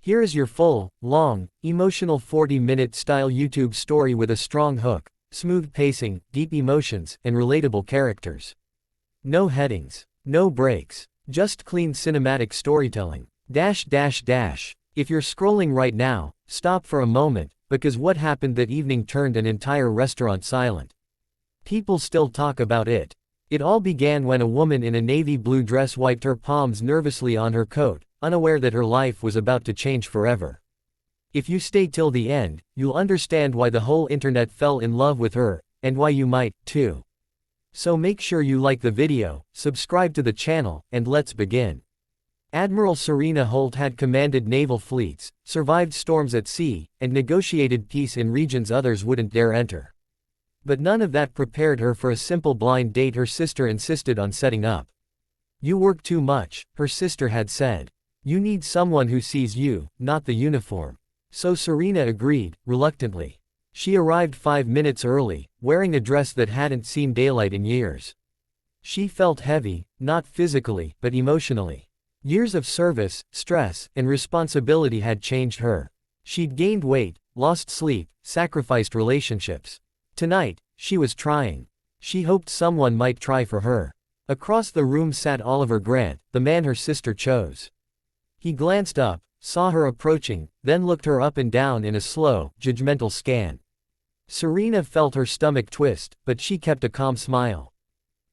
Here is your full, long, emotional 40-minute style YouTube story with a strong hook, smooth pacing, deep emotions, and relatable characters. No headings. No breaks. Just clean cinematic storytelling. If you're scrolling right now, stop for a moment, because what happened that evening turned an entire restaurant silent. People still talk about it. It all began when a woman in a navy blue dress wiped her palms nervously on her coat, unaware that her life was about to change forever. If you stay till the end, you'll understand why the whole internet fell in love with her, and why you might, too. So make sure you like the video, subscribe to the channel, and let's begin. Admiral Serena Holt had commanded naval fleets, survived storms at sea, and negotiated peace in regions others wouldn't dare enter. But none of that prepared her for a simple blind date her sister insisted on setting up. "You work too much," her sister had said. "You need someone who sees you, not the uniform." So Serena agreed, reluctantly. She arrived 5 minutes early, wearing a dress that hadn't seen daylight in years. She felt heavy, not physically, but emotionally. Years of service, stress, and responsibility had changed her. She'd gained weight, lost sleep, sacrificed relationships. Tonight, she was trying. She hoped someone might try for her. Across the room sat Oliver Grant, the man her sister chose. He glanced up, saw her approaching, then looked her up and down in a slow, judgmental scan. Serena felt her stomach twist, but she kept a calm smile.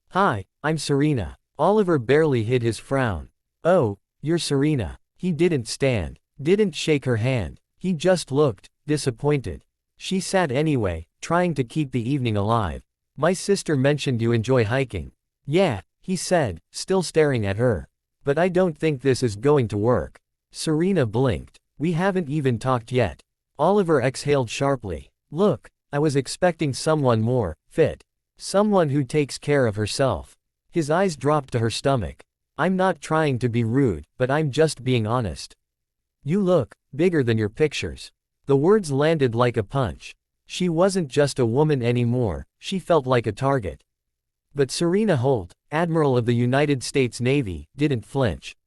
"Hi, I'm Serena." Oliver barely hid his frown. "Oh, you're Serena." He didn't stand, didn't shake her hand. He just looked disappointed. She sat anyway, trying to keep the evening alive. "My sister mentioned you enjoy hiking." "Yeah," he said, still staring at her. "But I don't think this is going to work." Serena blinked. "We haven't even talked yet." Oliver exhaled sharply. "Look, I was expecting someone more fit. Someone who takes care of herself." His eyes dropped to her stomach. "I'm not trying to be rude, but I'm just being honest. You look bigger than your pictures." The words landed like a punch. She wasn't just a woman anymore, she felt like a target. But Serena Holt, Admiral of the United States Navy, didn't flinch.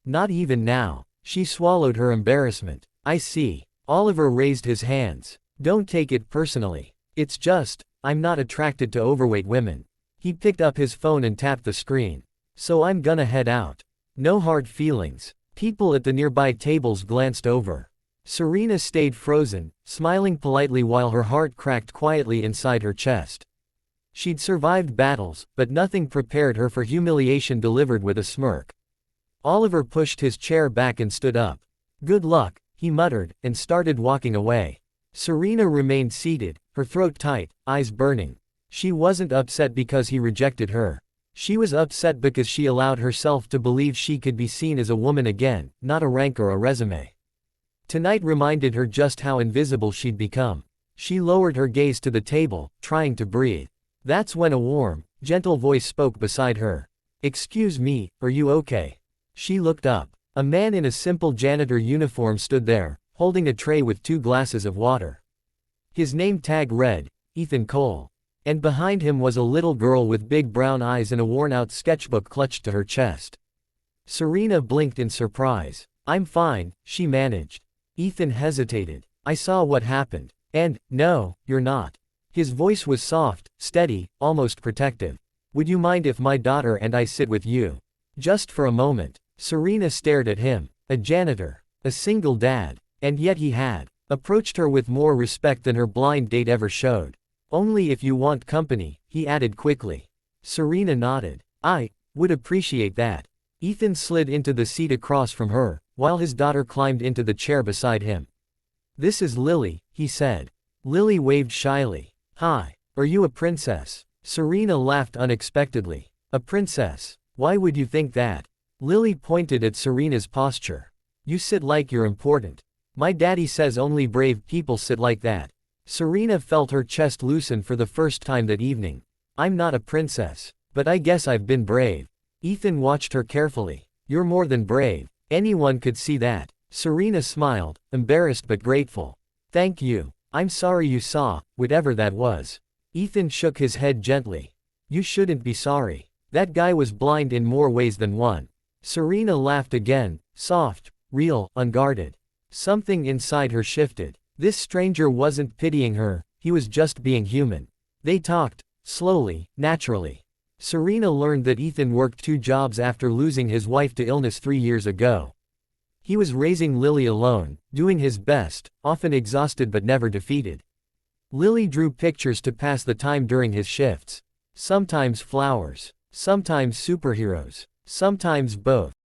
Not even now. She swallowed her embarrassment. "I see." Oliver raised his hands. "Don't take it personally. It's just, I'm not attracted to overweight women." He picked up his phone and tapped the screen. "So I'm gonna head out. No hard feelings." People at the nearby tables glanced over. Serena stayed frozen, smiling politely while her heart cracked quietly inside her chest. She'd survived battles, but nothing prepared her for humiliation delivered with a smirk. Oliver pushed his chair back and stood up. "Good luck," he muttered, and started walking away. Serena remained seated, her throat tight, eyes burning. She wasn't upset because he rejected her. She was upset because she allowed herself to believe she could be seen as a woman again, not a rank or a resume. Tonight reminded her just how invisible she'd become. She lowered her gaze to the table, trying to breathe. That's when a warm, gentle voice spoke beside her. "Excuse me, are you okay?" She looked up. A man in a simple janitor uniform stood there, holding a tray with 2 glasses of water. His name tag read, Ethan Cole. And behind him was a little girl with big brown eyes and a worn-out sketchbook clutched to her chest. Serena blinked in surprise. "I'm fine," she managed. Ethan hesitated. "I saw what happened. And, no, you're not." His voice was soft, steady, almost protective. "Would you mind if my daughter and I sit with you? Just for a moment?" Serena stared at him. A janitor. A single dad. And yet he had approached her with more respect than her blind date ever showed. "Only if you want company," he added quickly. Serena nodded. "I would appreciate that." Ethan slid into the seat across from her, while his daughter climbed into the chair beside him. "This is Lily," he said. Lily waved shyly. "Hi. Are you a princess?" Serena laughed unexpectedly. "A princess? Why would you think that?" Lily pointed at Serena's posture. "You sit like you're important. My daddy says only brave people sit like that." Serena felt her chest loosen for the first time that evening. "I'm not a princess. But I guess I've been brave." Ethan watched her carefully. "You're more than brave. Anyone could see that." Serena smiled, embarrassed but grateful. "Thank you. I'm sorry you saw, whatever that was." Ethan shook his head gently. "You shouldn't be sorry. That guy was blind in more ways than one." Serena laughed again, soft, real, unguarded. Something inside her shifted. This stranger wasn't pitying her, he was just being human. They talked, slowly, naturally. Serena learned that Ethan worked 2 jobs after losing his wife to illness 3 years ago. He was raising Lily alone, doing his best, often exhausted but never defeated. Lily drew pictures to pass the time during his shifts. Sometimes flowers. Sometimes superheroes. Sometimes both.